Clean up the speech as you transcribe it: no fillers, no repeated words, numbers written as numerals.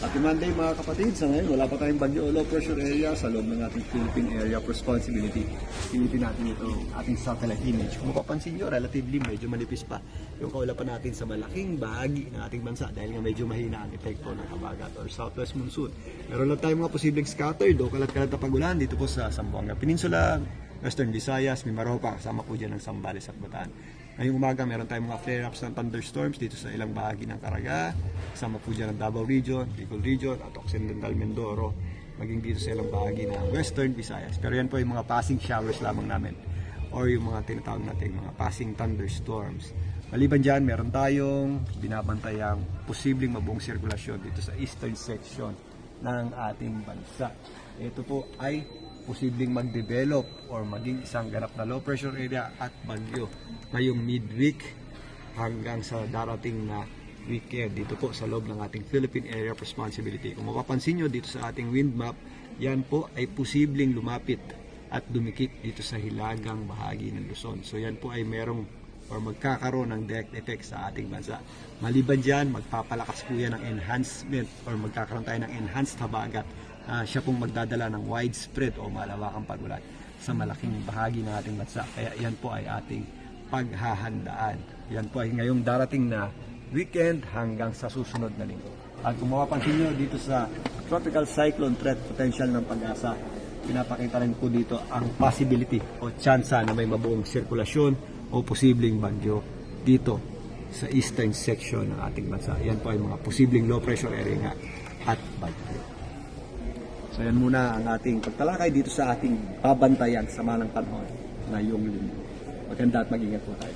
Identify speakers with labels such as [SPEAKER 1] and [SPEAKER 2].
[SPEAKER 1] Happy Monday mga kapatid. Sa ngayon, wala pa tayong bagyo o low pressure area sa loob ng ating Philippine Area of Responsibility. Pilitin natin ito ating satellite image. Kung mapapansin nyo, relatively medyo manipis pa yung kaulapan natin sa malaking bahagi ng ating bansa dahil nga medyo mahina ang epekto ng habagat or southwest monsoon. Meron lang tayong mga posibleng scattered o kalat-kalat na pagulan dito po sa Zamboanga Peninsula, Western Visayas, Mimaropa, kasama po dyan ng Zambales at Bataan. Ngayong umaga, meron tayong mga flare-ups ng thunderstorms dito sa ilang bahagi ng Caraga, kasama po dyan ng Davao Region, Bicol Region, at Occidental Mindoro, maging dito sa ilang bahagi ng Western Visayas. Pero yan po yung mga passing showers lamang namin or yung mga tinatawag natin mga passing thunderstorms. Maliban dyan, meron tayong binabantayang posibleng mabuong sirkulasyon dito sa eastern section ng ating bansa. Ito po ay posibleng mag-develop or maging isang ganap na low pressure area at bagyo ngayong midweek hanggang sa darating na weekend dito po sa loob ng ating Philippine Area of Responsibility. Kung mapapansin nyo dito sa ating wind map, yan po ay posibleng lumapit at dumikit dito sa hilagang bahagi ng Luzon. So yan po ay merong or magkakaroon ng direct effect sa ating bansa. Maliban dyan, magpapalakas po yan ng enhancement or magkakaroon tayo ng enhanced habagat. Siya pong magdadala ng widespread o malawakang pagulan sa malaking bahagi ng ating bansa. Kaya yan po ay ating paghahandaan. Yan po ay ngayong darating na weekend hanggang sa susunod na linggo. At kung mapapansin nyo dito sa Tropical Cyclone Threat Potential ng Pag-asa, pinapakita rin po dito ang possibility o tsansa na may mabuong sirkulasyon o posibleng bagyo dito sa eastern section ng ating bansa. Yan po ay mga posibleng low pressure area nga at bagyo. So yan muna ang ating pagtalakay dito sa ating babantayan sa malang panahon ngayong linggo. Maganda at mag-ingat po tayo.